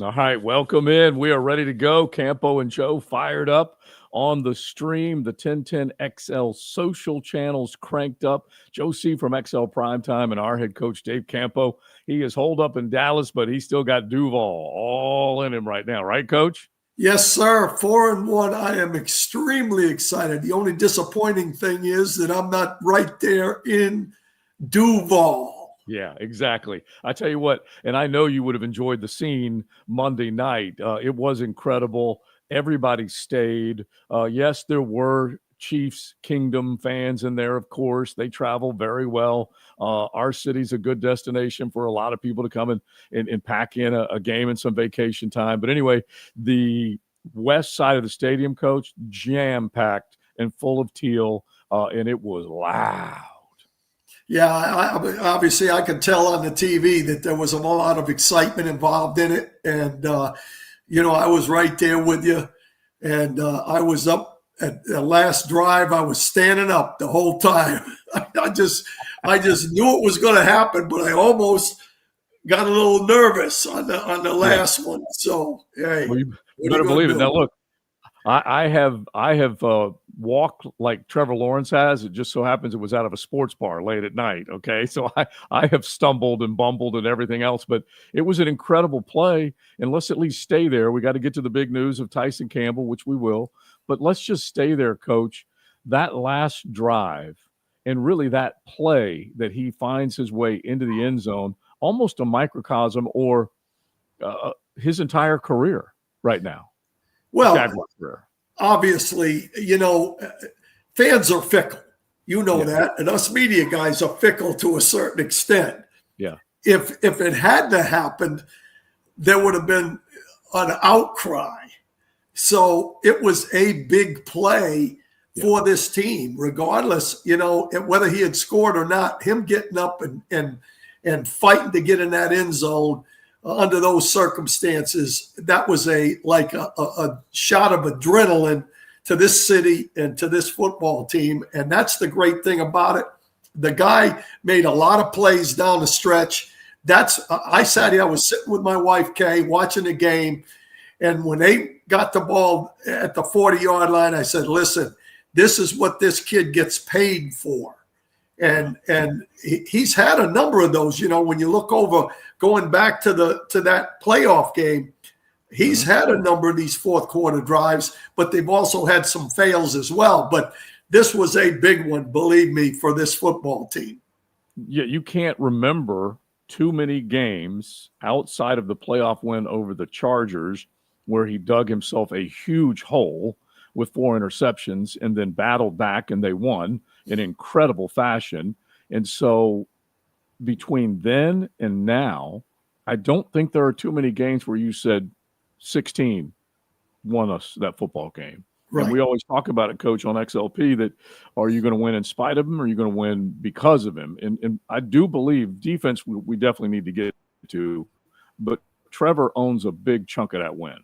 All right, welcome in. We are ready to go. Campo and Joe fired up on the stream. The 1010 XL social channels cranked up. Joe C from XL Primetime and our head coach, Dave Campo. He is holed up in Dallas, but he's still got Duval all in him right now. Right, Coach? Yes, sir. 4-1. I am extremely excited. The only disappointing thing is that I'm not right there in Duval. Yeah, exactly. I tell you what, and I know you would have enjoyed the scene Monday night. It was incredible. Everybody stayed. Yes, there were Chiefs Kingdom fans in there, of course. They travel very well. Our city's a good destination for a lot of people to come and pack in a game and some vacation time. But anyway, the west side of the stadium, Coach, jam-packed and full of teal, and it was loud. Yeah, obviously I could tell on the TV that there was a lot of excitement involved in it. And, I was right there with you. And I was up at the last drive. I was standing up the whole time. I just knew it was going to happen, but I almost got a little nervous on the last one. So, hey, well, you better believe it. Now, look, I have walked like Trevor Lawrence has. It just so happens it was out of a sports bar late at night. Okay, so I have stumbled and bumbled and everything else, but it was an incredible play. And let's at least stay there. We got to get to the big news of Tyson Campbell, which we will. But let's just stay there, Coach. That last drive and really that play that he finds his way into the end zone, almost a microcosm or his entire career right now. Well, obviously, fans are fickle. That. And us media guys are fickle to a certain extent. Yeah. If it had to happen, there would have been an outcry. So it was a big play for this team, regardless, whether he had scored or not, him getting up and fighting to get in that end zone. Under those circumstances, that was a shot of adrenaline to this city and to this football team. And that's the great thing about it. The guy made a lot of plays down the stretch. I sat here, I was sitting with my wife, Kay, watching the game. And when they got the ball at the 40-yard line, I said, listen, this is what this kid gets paid for. And he's had a number of those, when you look over going back to that playoff game, he's had a number of these fourth quarter drives, but they've also had some fails as well. But this was a big one, believe me, for this football team. Yeah, you can't remember too many games outside of the playoff win over the Chargers where he dug himself a huge hole with 4 interceptions and then battled back and they won in incredible fashion. And so between then and now, I don't think there are too many games where you said 16 won us that football game. Right. And we always talk about it, Coach, on XLP, that are you going to win in spite of him or are you going to win because of him? And I do believe defense we definitely need to get to, but Trevor owns a big chunk of that win.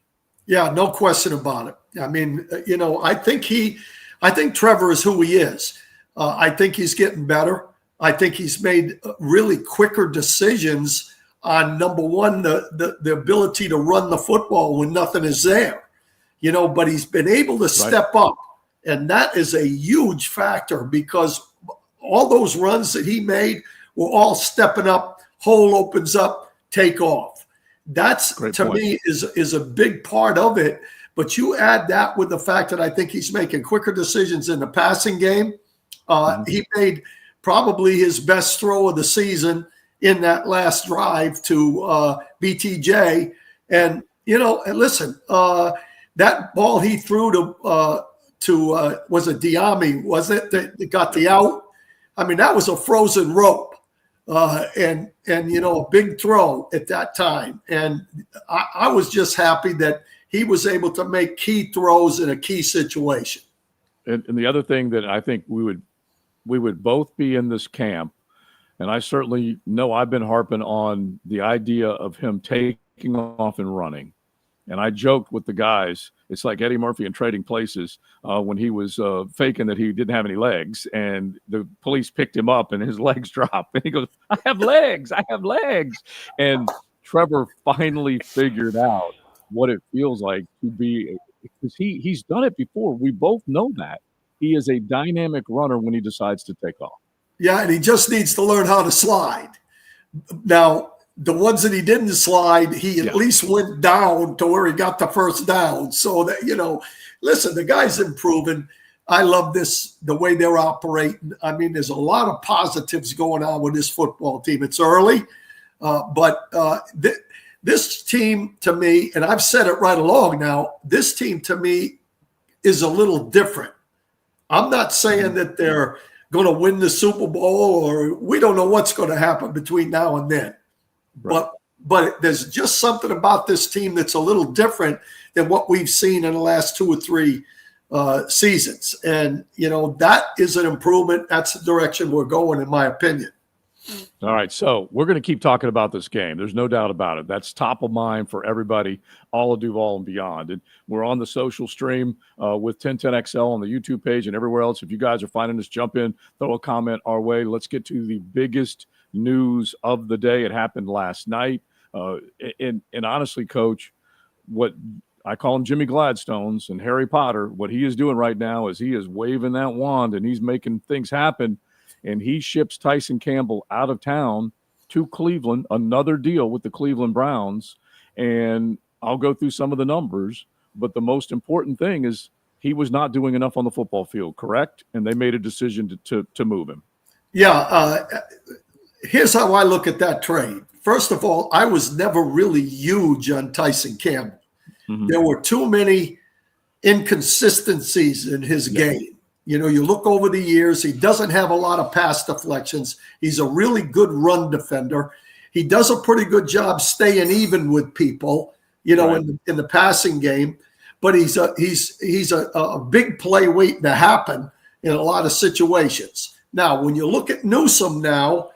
Yeah, no question about it. I mean, I think Trevor is who he is. I think he's getting better. I think he's made really quicker decisions on, number one, the ability to run the football when nothing is there. But he's been able to step up. And that is a huge factor because all those runs that he made were all stepping up, hole opens up, take off. That's, to me, is a big part of it. But you add that with the fact that I think he's making quicker decisions in the passing game. He made probably his best throw of the season in that last drive to BTJ. And, and listen, that ball he threw to was it Diami, was it, that got the out? I mean, that was a frozen rope. And a big throw at that time. And I was just happy that he was able to make key throws in a key situation. And the other thing that I think we would both be in this camp, and I certainly know I've been harping on the idea of him taking off and running. And I joked with the guys, it's like Eddie Murphy in Trading Places when he was faking that he didn't have any legs. And the police picked him up and his legs dropped. And he goes, I have legs. I have legs. And Trevor finally figured out what it feels like to be, because he's done it before. We both know that. He is a dynamic runner when he decides to take off. Yeah, and he just needs to learn how to slide. Now, the ones that he didn't slide, he at least went down to where he got the first down. So that, listen, the guy's improving. I love the way they're operating. I mean, there's a lot of positives going on with this football team. It's early, but this team to me, and I've said it right along now, this team to me is a little different. I'm not saying that they're going to win the Super Bowl, or we don't know what's going to happen between now and then. Right. But there's just something about this team that's a little different than what we've seen in the last 2 or 3 seasons. And, that is an improvement. That's the direction we're going, in my opinion. All right, so we're going to keep talking about this game. There's no doubt about it. That's top of mind for everybody, all of Duval and beyond. And we're on the social stream with 1010XL on the YouTube page and everywhere else. If you guys are finding us, jump in, throw a comment our way. Let's get to the biggest news of the day. It happened last night. And honestly, Coach, what I call him Jimmy Gladstones and Harry Potter, what he is doing right now is he is waving that wand and he's making things happen. And he ships Tyson Campbell out of town to Cleveland, another deal with the Cleveland Browns. And I'll go through some of the numbers, but the most important thing is he was not doing enough on the football field, correct? And they made a decision to move him. Yeah, here's how I look at that trade. First of all, I was never really huge on Tyson Campbell. Mm-hmm. There were too many inconsistencies in his game. You look over the years, he doesn't have a lot of pass deflections. He's a really good run defender. He does a pretty good job staying even with people, right, in the passing game. But he's a big play waiting to happen in a lot of situations. Now, when you look at Newsome now,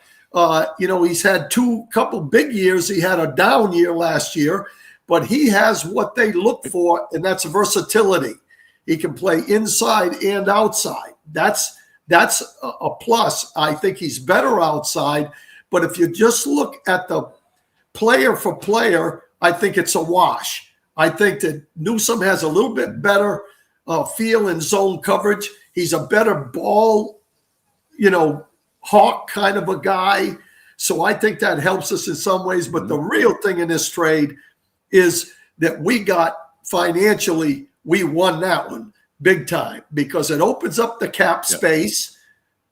he's had couple big years. He had a down year last year, but he has what they look for, and that's versatility. He can play inside and outside. That's a plus. I think he's better outside. But if you just look at the player for player, I think it's a wash. I think that Newsome has a little bit better feel in zone coverage. He's a better ball, hawk kind of a guy. So I think that helps us in some ways. But the real thing in this trade is that we got financially, we won that one big time because it opens up the cap space.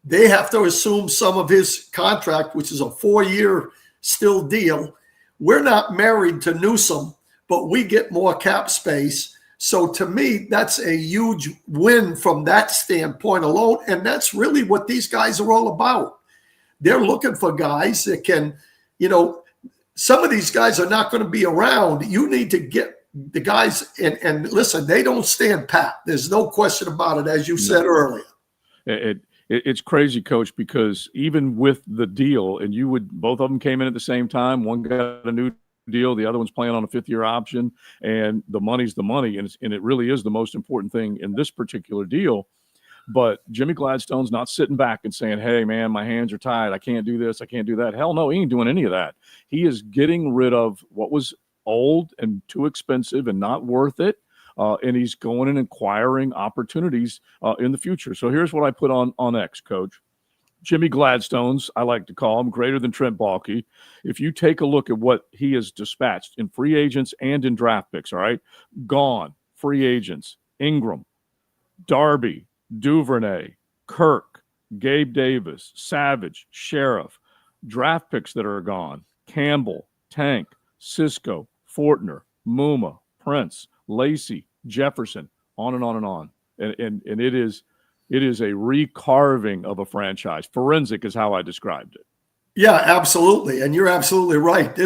They have to assume some of his contract, which is a 4-year still deal. We're not married to Newsome, but we get more cap space. So to me, that's a huge win from that standpoint alone. And that's really what these guys are all about. They're looking for guys that can, some of these guys are not going to be around. You need to get the guys, and listen, they don't stand pat. There's no question about it, as you said earlier. It's crazy, Coach, because even with the deal, and both of them came in at the same time. One got a new deal, the other one's playing on a 5th-year option, and the money's the money, and it really is the most important thing in this particular deal. But Jimmy Gladstone's not sitting back and saying, hey, man, my hands are tied. I can't do this. I can't do that. Hell no, he ain't doing any of that. He is getting rid of what was old and too expensive and not worth it. And he's going and acquiring opportunities in the future. So here's what I put on X, Coach. Jimmy Gladstone's, I like to call him, greater than Trent Baalke. If you take a look at what he has dispatched in free agents and in draft picks, all right, gone, free agents, Ingram, Darby, Duvernay, Kirk, Gabe Davis, Savage, Sheriff, draft picks that are gone, Campbell, Tank, Cisco, Fortner, Muma, Prince, Lacey, Jefferson, on and on and on. And it is a recarving of a franchise. Forensic is how I described it. Yeah, absolutely. And you're absolutely right.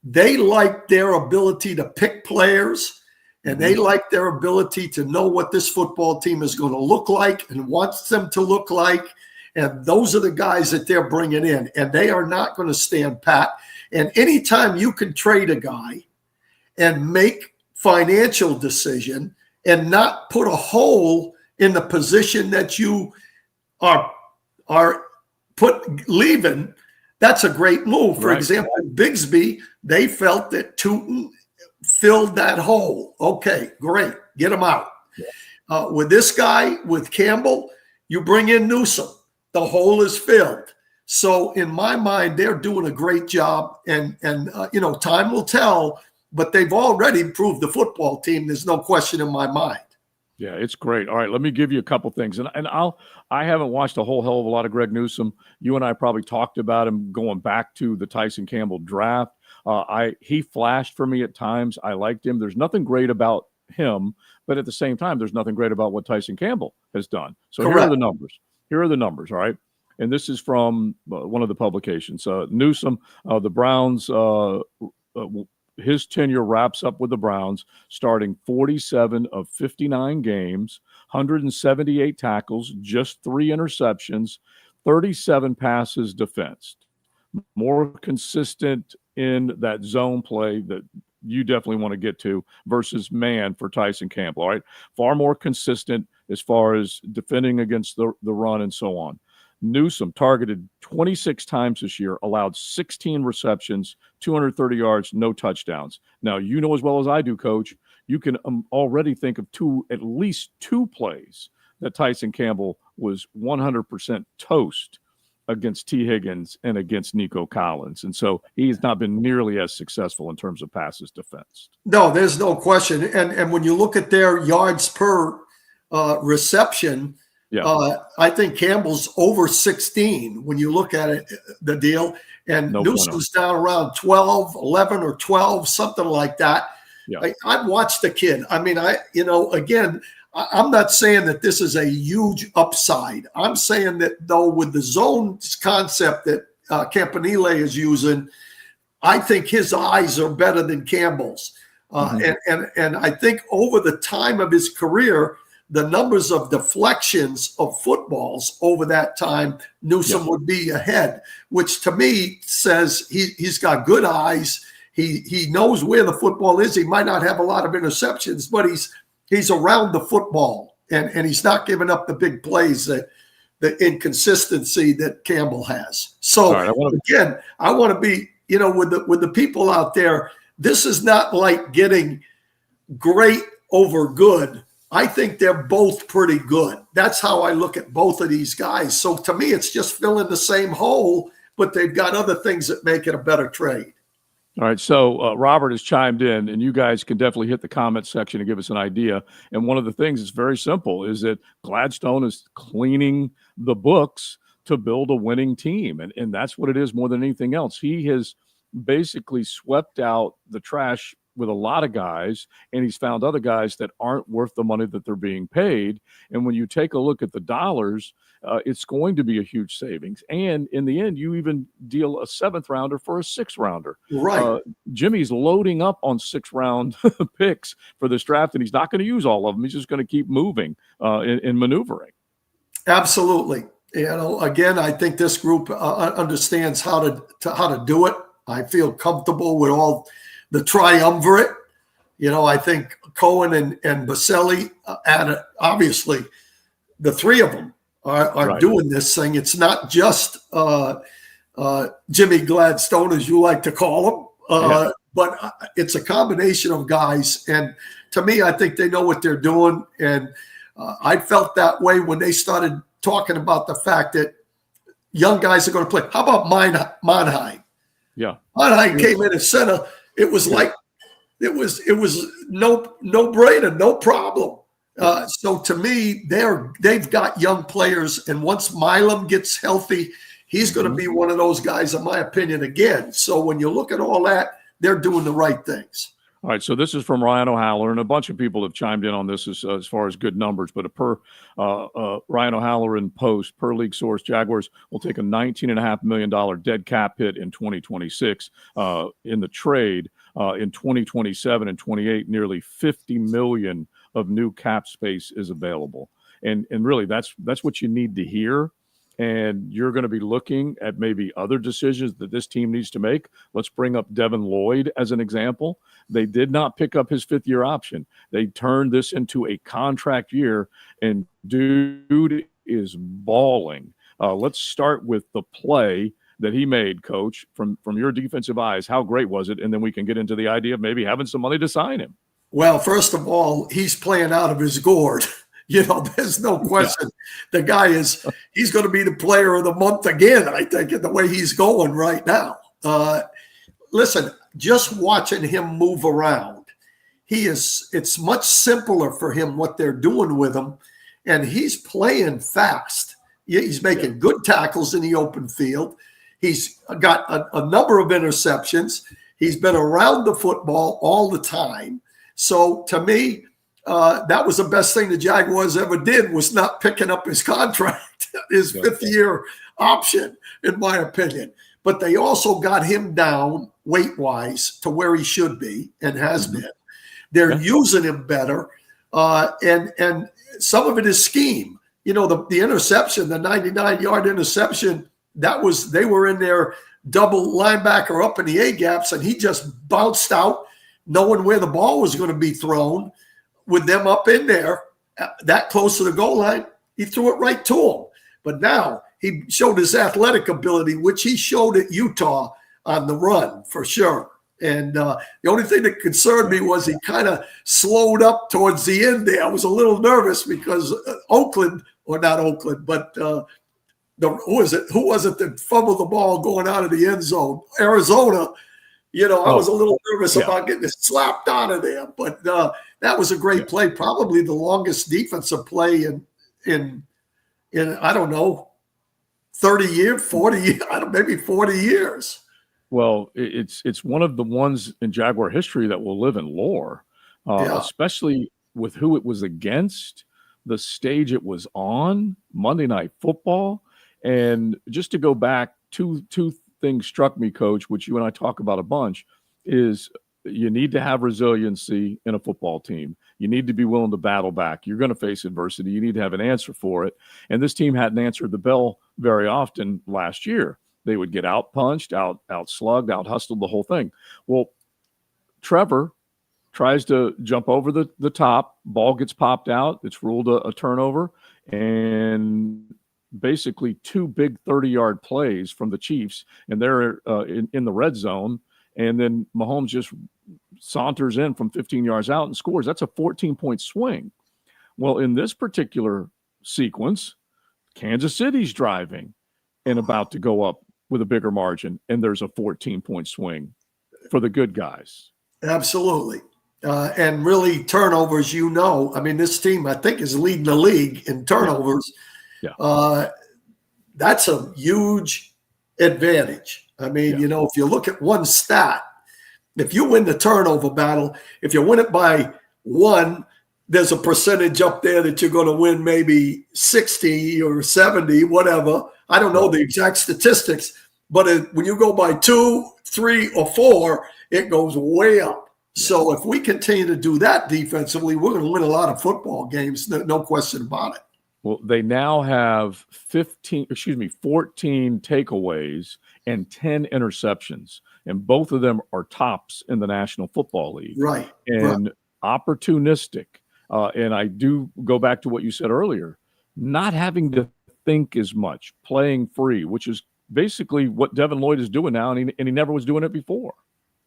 They like their ability to pick players, and they like their ability to know what this football team is going to look like and wants them to look like. And those are the guys that they're bringing in, and they are not going to stand pat. And anytime you can trade a guy and make financial decision and not put a hole in the position that you are leaving, That's a great move. For Right. example, Bigsby, they felt that Tootin filled that hole. Okay, great. Get him out. With this guy, with Campbell, you bring in Newsome. The hole is filled. So in my mind, they're doing a great job. And time will tell, but they've already improved the football team. There's no question in my mind. Yeah, it's great. All right, let me give you a couple things. And I haven't watched a whole hell of a lot of Greg Newsome. You and I probably talked about him going back to the Tyson Campbell draft. He flashed for me at times. I liked him. There's nothing great about him, but at the same time, there's nothing great about what Tyson Campbell has done. So Correct. Here are the numbers. All right? And this is from one of the publications. Newsome, the Browns, his tenure wraps up with the Browns, starting 47 of 59 games, 178 tackles, just 3 interceptions, 37 passes defensed. More consistent in that zone play that you definitely want to get to versus man for Tyson Campbell. All right, far more consistent as far as defending against the run and so on. Newsome targeted 26 times this year, allowed 16 receptions, 230 yards, no touchdowns. Now, you know as well as I do, Coach, you can already think of at least two plays that Tyson Campbell was 100% toast against T. Higgins and against Nico Collins. And so he's not been nearly as successful in terms of passes defensed. No, there's no question. And when you look at their yards per reception, I think Campbell's over 16 when you look at it, the deal. And Newsome's down around 12, 11 or 12, something like that. Yeah. I've watched the kid. I mean, I'm not saying that this is a huge upside. I'm saying that, though, with the zone concept that Campanile is using, I think his eyes are better than Campbell's. And I think over the time of his career, the numbers of deflections of footballs over that time, Newsome would be ahead, which to me says he's got good eyes. He knows where the football is. He might not have a lot of interceptions, but he's around the football, and he's not giving up the big plays, the inconsistency that Campbell has. So I want to be, with the people out there, this is not like getting great over good. I think they're both pretty good. That's how I look at both of these guys. So to me, it's just filling the same hole, but they've got other things that make it a better trade. All right, so Robert has chimed in, and you guys can definitely hit the comment section and give us an idea. And one of the things that's very simple is that Gladstone is cleaning the books to build a winning team, and that's what it is more than anything else. He has basically swept out the trash with a lot of guys, and he's found other guys that aren't worth the money that they're being paid. And when you take a look at the dollars, it's going to be a huge savings. And in the end, you even deal a 7th rounder for a 6th rounder. Right. Jimmy's loading up on 6th round picks for this draft, and he's not going to use all of them. He's just going to keep moving in maneuvering. Absolutely. Again, I think this group understands how to do it. I feel comfortable with all the triumvirate. I think Cohen and Baselli, obviously, the three of them are doing this thing. It's not just Jimmy Gladstone, as you like to call him, but it's a combination of guys. And to me, I think they know what they're doing. And I felt that way when they started talking about the fact that young guys are going to play. How about Monheim? Yeah. Monheim came in at center. It was like it was no brainer, no problem. So to me, they've got young players, and once Milam gets healthy, he's going to be one of those guys, in my opinion, again. So when you look at all that, they're doing the right things. All right, so this is from Ryan O'Haller, and a bunch of people have chimed in on this as far as good numbers. But per Ryan O'Haller in Post, per league source, Jaguars will take a $19.5 million dead cap hit in 2026. In the trade, in 2027 and 28, nearly $50 million of new cap space is available. And really, that's what you need to hear. And you're going to be looking at maybe other decisions that this team needs to make. Let's bring up Devin Lloyd as an example. They did not pick up his 5th-year option. They turned this into a contract year, and dude is balling. Let's start with the play that he made, Coach, from your defensive eyes? How great was it? And then we can get into the idea of maybe having some money to sign him. Well, first of all, he's playing out of his gourd. There's no question. Yeah. The guy he's going to be the player of the month again, I think, in the way he's going right now. Listen, just watching him move around, it's much simpler for him what they're doing with him, and he's playing fast. He's making good tackles in the open field. He's got a number of interceptions. He's been around the football all the time. So to me, that was the best thing the Jaguars ever did, was not picking up his contract, his fifth-year option, in my opinion. But they also got him down weight-wise to where he should be and has been. They're using him better, and some of it is scheme. The interception, the 99-yard interception, they were in their double linebacker up in the A-gaps, and he just bounced out, knowing where the ball was going to be thrown. With them up in there, that close to the goal line, he threw it right to him. But now he showed his athletic ability, which he showed at Utah on the run for sure. And the only thing that concerned me was he kind of slowed up towards the end there. I was a little nervous because Oakland, or not Oakland, but who was it that fumbled the ball going out of the end zone? Arizona. I was a little nervous about getting it slapped out of there. But that was a great play, probably the longest defensive play in I don't know, 30 years, 40 years, maybe 40 years. Well, it's one of the ones in Jaguar history that will live in lore, especially with who it was against, the stage it was on, Monday Night Football. And just to go back, two things struck me, Coach, which you and I talk about a bunch, is you need to have resiliency in a football team. You need to be willing to battle back. You're going to face adversity. You need to have an answer for it. And this team hadn't answered the bell very often last year. They would get out-punched, out-slugged, out-hustled, the whole thing. Well, Trevor tries to jump over the top. Ball gets popped out. It's ruled a turnover. And basically two big 30-yard plays from the Chiefs, and they're in the red zone. And then Mahomes just saunters in from 15 yards out and scores. That's a 14-point swing. Well, in this particular sequence, Kansas City's driving and about to go up with a bigger margin, and there's a 14-point swing for the good guys. Absolutely. And really turnovers, this team, I think, is leading the league in turnovers. Yeah. That's a huge advantage. If you look at one stat, if you win the turnover battle, if you win it by one, there's a percentage up there that you're going to win maybe 60 or 70, whatever. I don't know the exact statistics, but when you go by 2, 3, or 4, it goes way up. So if we continue to do that defensively, we're going to win a lot of football games, no question about it. Well, they now have 14 takeaways and 10 interceptions, and both of them are tops in the National Football League. Right. And opportunistic. And I do go back to what you said earlier, not having to think as much, playing free, which is basically what Devin Lloyd is doing now, and he never was doing it before.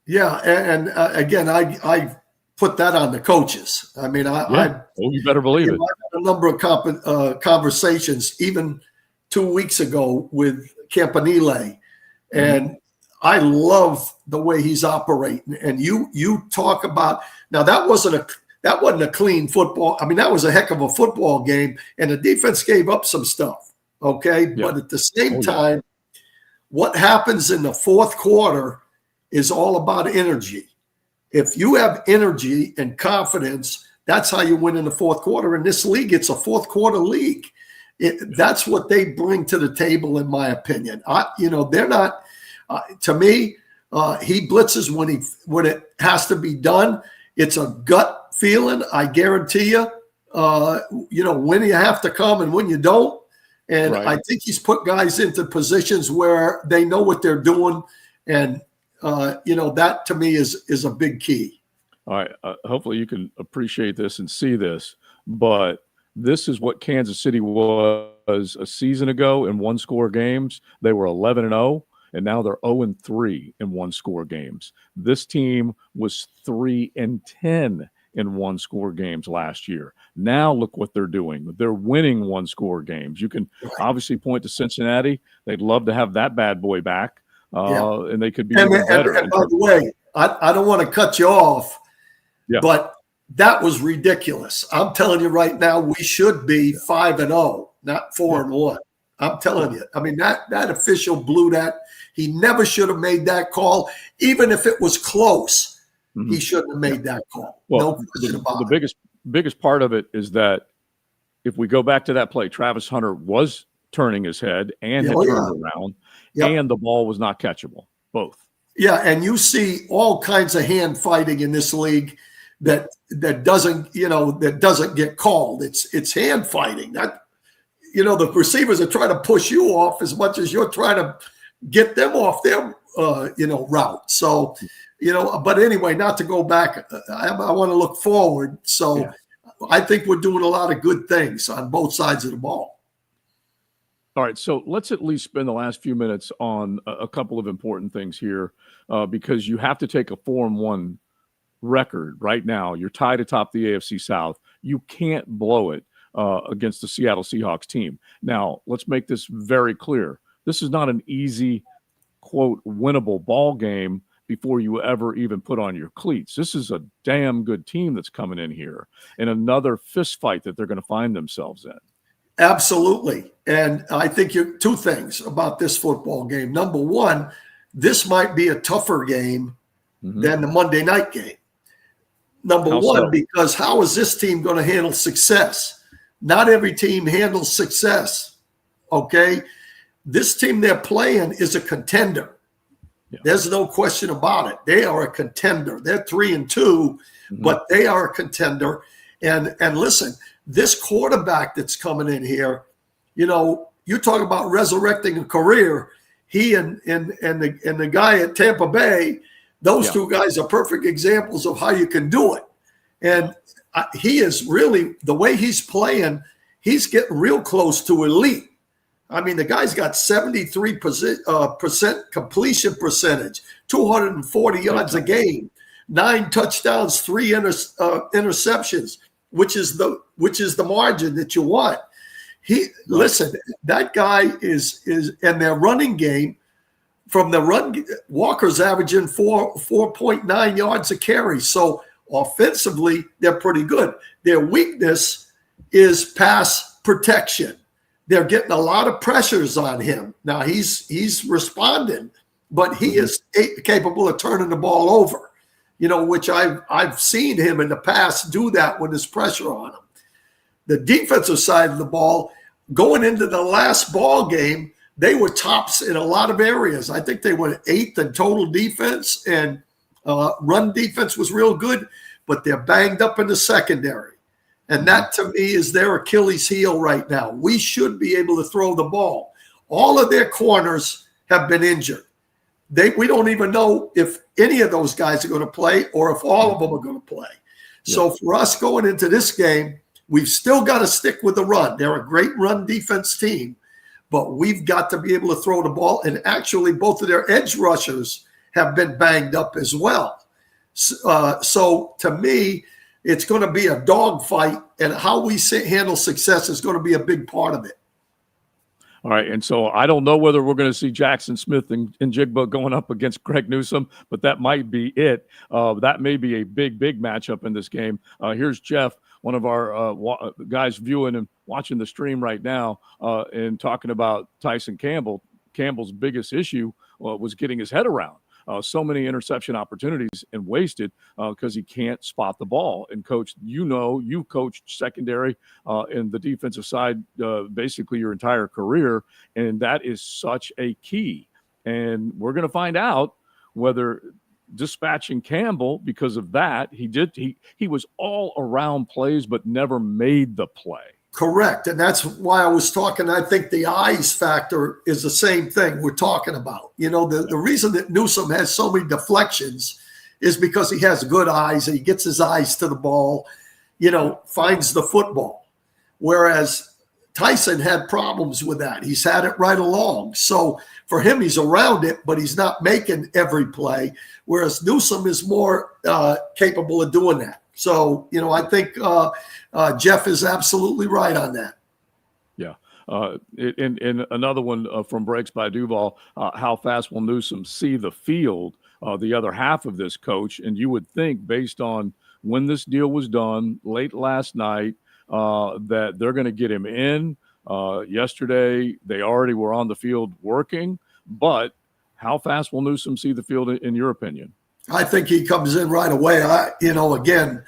Yeah, and again, I put that on the coaches. You better believe it. I had a number of conversations, even 2 weeks ago, with Campanile, and I love the way he's operating. And you talk about, now that wasn't a clean football. That was a heck of a football game, and the defense gave up some stuff. Okay, but at the same time, what happens in the fourth quarter is all about energy. If you have energy and confidence, that's how you win in the fourth quarter. In this league, it's a fourth quarter league. That's what they bring to the table, in my opinion. They're not. To me, he blitzes when it has to be done. It's a gut feeling. I guarantee you. When you have to come and when you don't. And I think he's put guys into positions where they know what they're doing, and that to me is a big key. All right. Hopefully you can appreciate this and see this, but this is what Kansas City was a season ago in one-score games. They were 11-0. and now they're 0-3 in one-score games. This team was 3-10 in one-score games last year. Now look what they're doing. They're winning one-score games. You can obviously point to Cincinnati. They'd love to have that bad boy back, and they could be even better. And by the way, I don't want to cut you off, but that was ridiculous. I'm telling you right now, we should be 5-0, not 4-1. I'm telling you. I mean, that official blew that. He never should have made that call. Even if it was close, he shouldn't have made that call. Well, no question about it. The biggest part of it is that if we go back to that play, Travis Hunter was turning his head and had turned around, and the ball was not catchable, both. Yeah, and you see all kinds of hand fighting in this league that doesn't get called. It's hand fighting. That the receivers are trying to push you off as much as you're trying to get them off their route. So, but anyway, not to go back, I want to look forward. So I think we're doing a lot of good things on both sides of the ball. All right, so let's at least spend the last few minutes on a couple of important things here, because you have to take a 4-1 record right now. You're tied atop the AFC South. You can't blow it against the Seattle Seahawks team. Now, let's make this very clear. This is not an easy, quote, winnable ball game before you ever even put on your cleats. This is a damn good team that's coming in here, and another fist fight that they're going to find themselves in. Absolutely. And I think two things about this football game. Number one, this might be a tougher game than the Monday night game. Number one, because how is this team going to handle success? Not every team handles success, okay? This team they're playing is a contender. Yeah. There's no question about it. They are a contender. They're 3-2, but they are a contender. And listen, this quarterback that's coming in here, you talk about resurrecting a career. He and the guy at Tampa Bay, those two guys are perfect examples of how you can do it. And he is really, the way he's playing, he's getting real close to elite. I mean, the guy's got 73% completion percentage, 240 yards a game, 9 touchdowns, 3 interceptions, which is the margin that you want. Listen, that guy is and their running game, from the run, Walker's averaging 4.9 yards a carry. So offensively, they're pretty good. Their weakness is pass protection. They're getting a lot of pressures on him. Now he's responding, but he is capable of turning the ball over, which I've seen him in the past do that when there's pressure on him. The defensive side of the ball, going into the last ball game, they were tops in a lot of areas. I think they were 8th in total defense, and run defense was real good, but they're banged up in the secondary. And that, to me, is their Achilles heel right now. We should be able to throw the ball. All of their corners have been injured. We don't even know if any of those guys are going to play or if all of them are going to play. Yeah. So for us going into this game, we've still got to stick with the run. They're a great run defense team, but we've got to be able to throw the ball. And actually, both of their edge rushers have been banged up as well. So to me, it's going to be a dogfight, and how we handle success is going to be a big part of it. All right, and so I don't know whether we're going to see Jackson Smith and Jigba going up against Greg Newsome, but that might be it. That may be a big matchup in this game. Here's Jeff, one of our guys viewing and watching the stream right now, and talking about Tyson Campbell. Campbell's biggest issue was getting his head around. So many interception opportunities and wasted because he can't spot the ball. And coach, you've coached secondary in the defensive side basically your entire career, and that is such a key. And we're going to find out whether dispatching Campbell, because of that, he was all around plays but never made the play. Correct. And that's why I was talking. I think the eyes factor is the same thing we're talking about. The reason that Newsome has so many deflections is because he has good eyes and he gets his eyes to the ball, finds the football. Whereas Tyson had problems with that. He's had it right along. So for him, he's around it, but he's not making every play, whereas Newsome is more capable of doing that. So, I think Jeff is absolutely right on that. Yeah. And another one from Breaks by Duval, how fast will Newsome see the field, the other half of this, Coach? And you would think, based on when this deal was done late last night, that they're going to get him in. Yesterday, they already were on the field working. But how fast will Newsome see the field, in your opinion? I think he comes in right away. Again,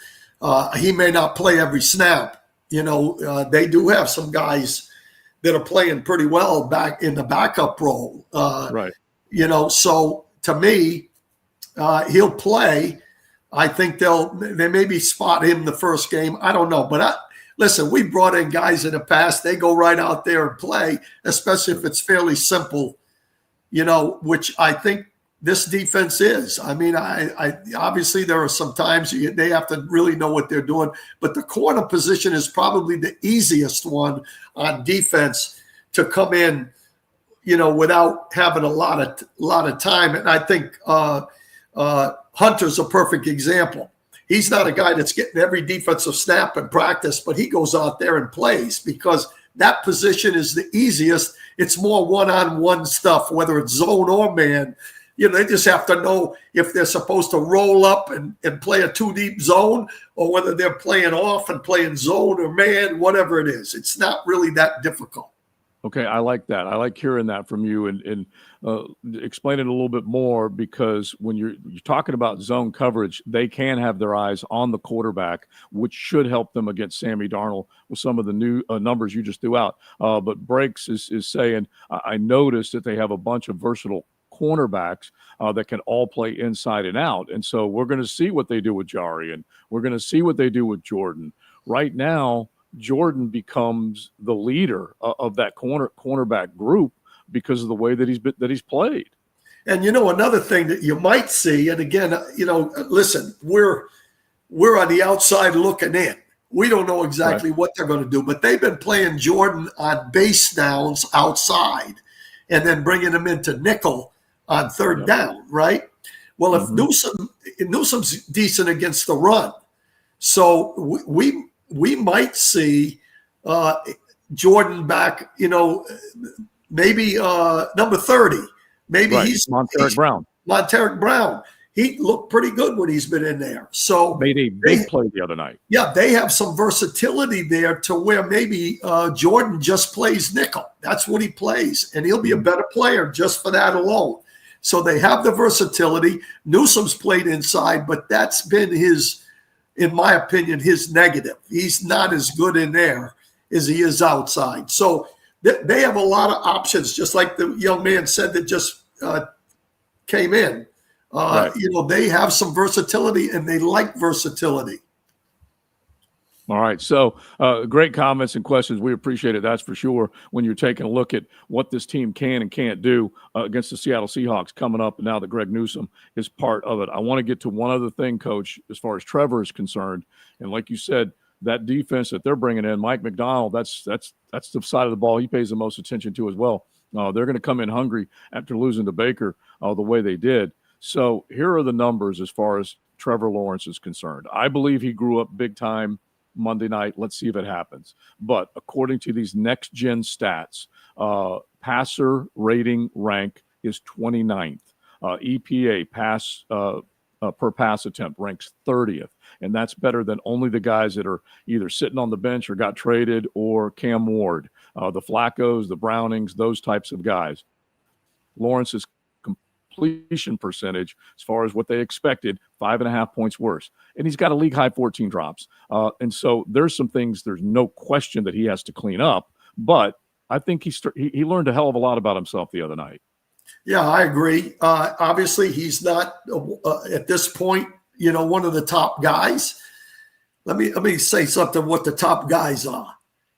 he may not play every snap. They do have some guys that are playing pretty well back in the backup role. Right. So to me, he'll play. I think they maybe spot him the first game. I don't know. But listen, we brought in guys in the past. They go right out there and play, especially if it's fairly simple, which I think this defense is. I mean, I obviously there are some times they have to really know what they're doing, but the corner position is probably the easiest one on defense to come in, without having a lot of time. And I think Hunter's a perfect example. He's not a guy that's getting every defensive snap in practice, but he goes out there and plays because that position is the easiest. It's more one-on-one stuff, whether it's zone or man. They just have to know if they're supposed to roll up and play a two-deep zone or whether they're playing off and playing zone or man, whatever it is. It's not really that difficult. Okay, I like that. I like hearing that from you, and explain it a little bit more, because when you're talking about zone coverage, they can have their eyes on the quarterback, which should help them against Sammy Darnold with some of the new numbers you just threw out. But Breaks is saying, I noticed that they have a bunch of versatile cornerbacks that can all play inside and out. And so we're going to see what they do with Jari, and we're going to see what they do with Jordan. Right now, Jordan becomes the leader of that cornerback group because of the way that he's played. And another thing that you might see, and again, listen, we're on the outside looking in. We don't know exactly what they're going to do, but they've been playing Jordan on base downs outside and then bringing him into nickel on third down, right? Well, if Newsome's decent against the run, so we might see Jordan back, maybe number 30. Maybe he's Monteric Brown. He looked pretty good when he's been in there. So made a big play the other night. Yeah, they have some versatility there to where maybe Jordan just plays nickel. That's what he plays, and he'll be a better player just for that alone. So they have the versatility. Newsome's played inside, but that's been in my opinion, his negative. He's not as good in there as he is outside. So they have a lot of options, just like the young man said that just came in. They have some versatility, and they like versatility. All right. So great comments and questions. We appreciate it. That's for sure. When you're taking a look at what this team can and can't do against the Seattle Seahawks coming up, and now that Greg Newsome is part of it. I want to get to one other thing, Coach, as far as Trevor is concerned. And like you said, that defense that they're bringing in, Mike McDonald, that's the side of the ball he pays the most attention to as well. They're going to come in hungry after losing to Baker the way they did. So here are the numbers as far as Trevor Lawrence is concerned. I believe he grew up big time Monday night. Let's see if it happens. But according to these next-gen stats, passer rating rank is 29th. EPA, pass per pass attempt, ranks 30th. And that's better than only the guys that are either sitting on the bench or got traded, or Cam Ward, the Flaccos, the Brownings, those types of guys. Lawrence's completion percentage, as far as what they expected, 5.5 points worse. And he's got a league-high 14 drops. And so there's some things, there's no question that he has to clean up. But I think he learned a hell of a lot about himself the other night. Yeah, I agree. Obviously, he's not, at this point, one of the top guys. Let me say something what the top guys are.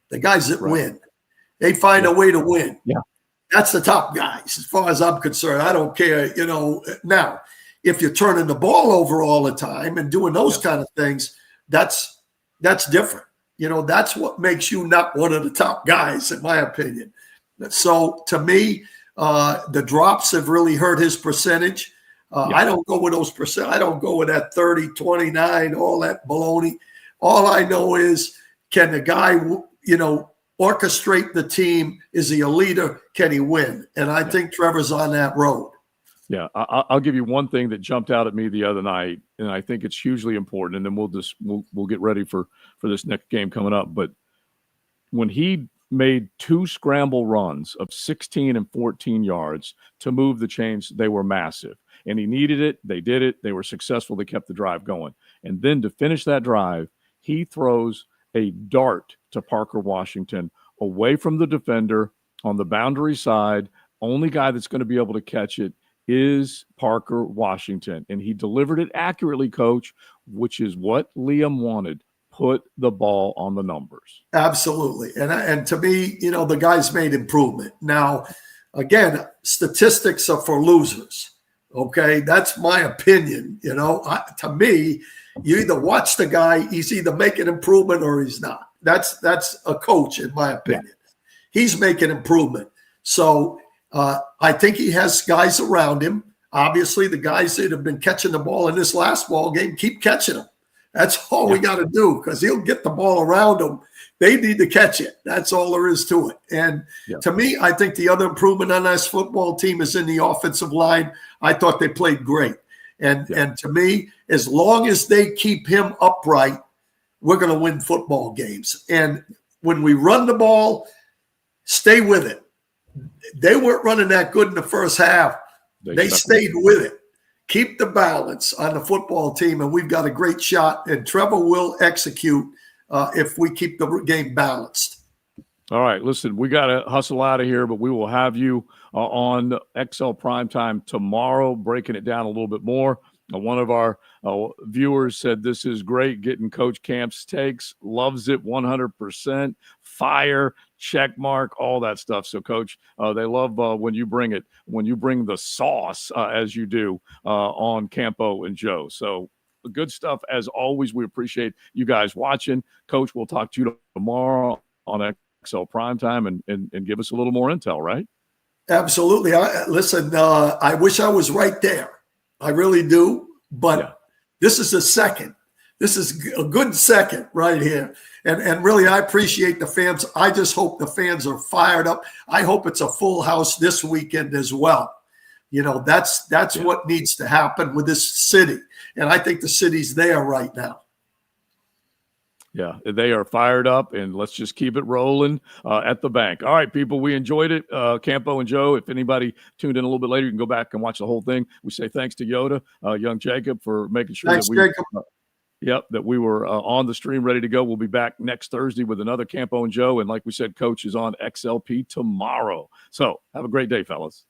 The guys that win. They find a way to win. Yeah. That's the top guys, as far as I'm concerned. I don't care, Now, if you're turning the ball over all the time and doing those kind of things, that's different. that's what makes you not one of the top guys, in my opinion. So to me, the drops have really hurt his percentage. I don't go with those percent. I don't go with that 30, 29, all that baloney. All I know is, can the guy, orchestrate the team? Is he a leader? Can he win? And I think Trevor's on that road. Yeah, I'll give you one thing that jumped out at me the other night, and I think it's hugely important. And then we'll get ready for this next game coming up. But when he made 2 scramble runs of 16 and 14 yards to move the chains, they were massive. And he needed it. They did it. They were successful. They kept the drive going. And then to finish that drive, he throws a dart to Parker Washington away from the defender on the boundary side. Only guy that's going to be able to catch it is Parker Washington. And he delivered it accurately, Coach, which is what Liam wanted. Put the ball on the numbers. Absolutely. And to me, the guy's made improvement. Now, again, statistics are for losers. Okay. That's my opinion. To me, you either watch the guy, he's either making improvement or he's not. That's a coach, in my opinion. Yeah. He's making improvement. So I think he has guys around him. Obviously, the guys that have been catching the ball in this last ball game, keep catching them. That's all we got to do, because he'll get the ball around them. They need to catch it. That's all there is to it. And to me, I think the other improvement on this football team is in the offensive line. I thought they played great. And to me, as long as they keep him upright, we're going to win football games. And when we run the ball, stay with it. They weren't running that good in the first half. They stayed with it. Keep the balance on the football team, and we've got a great shot. And Trevor will execute if we keep the game balanced. All right, listen, we got to hustle out of here, but we will have you on XL Primetime tomorrow, breaking it down a little bit more. One of our viewers said this is great, getting Coach Camp's takes, loves it 100%, fire, check mark, all that stuff. So, Coach, they love when you bring the sauce, as you do on Campo and Joe. So, good stuff as always. We appreciate you guys watching. Coach, we'll talk to you tomorrow on XL Primetime and give us a little more intel, right? Absolutely. I wish I was right there. I really do. But this is a second. This is a good second right here. And really, I appreciate the fans. I just hope the fans are fired up. I hope it's a full house this weekend as well. That's what needs to happen with this city. And I think the city's there right now. Yeah, they are fired up, and let's just keep it rolling at the bank. All right, people, we enjoyed it. Campo and Joe, if anybody tuned in a little bit later, you can go back and watch the whole thing. We say thanks to Yoda, young Jacob, for making sure that we were on the stream, ready to go. We'll be back next Thursday with another Campo and Joe, and like we said, Coach is on XLP tomorrow. So have a great day, fellas.